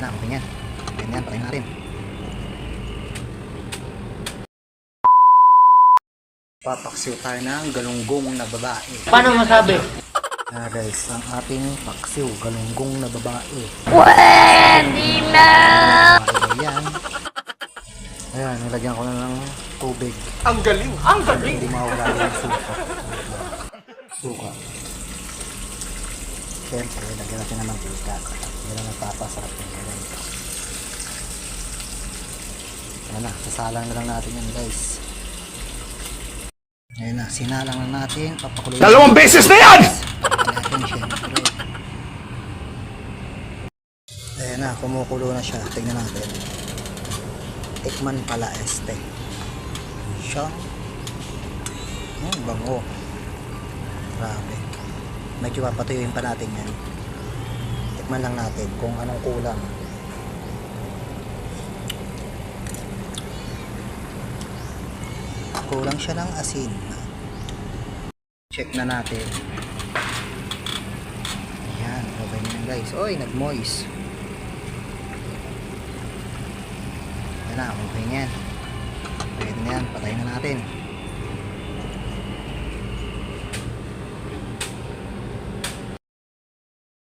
na, okay yan. Ayan yan, patayin natin. Papaksiw tayo ng galunggong na babae. Paano masabi? Guys, ang ating paksiw, galunggong na babae. Pwede na! Ayan. Ayan, nilagyan ko na ng tubig. Ang galing! Ang galing! Hindi mawala yung suka. Suka. Siyempre, lagyan natin ng mantika. Yan ang nagpapasarap ng ganyan. Ayan na, sasalang na lang natin yan guys. Ayan na, sinalang na natin. Papakuloy. 2 beses na yan! Natin siyempre. Ayan na, kumukulo na siya. Tingnan natin. Tikman pala este. Siya. Bango. Grabe. Medyo papatuyuin pa natin yan. Tikman lang natin kung anong kulang. Kulang siya ng asin. Check na natin. Ayan, okay na yan guys. Oy, nag-moist. Ayan na, okay na yan. Pwede na yan, patayin na natin.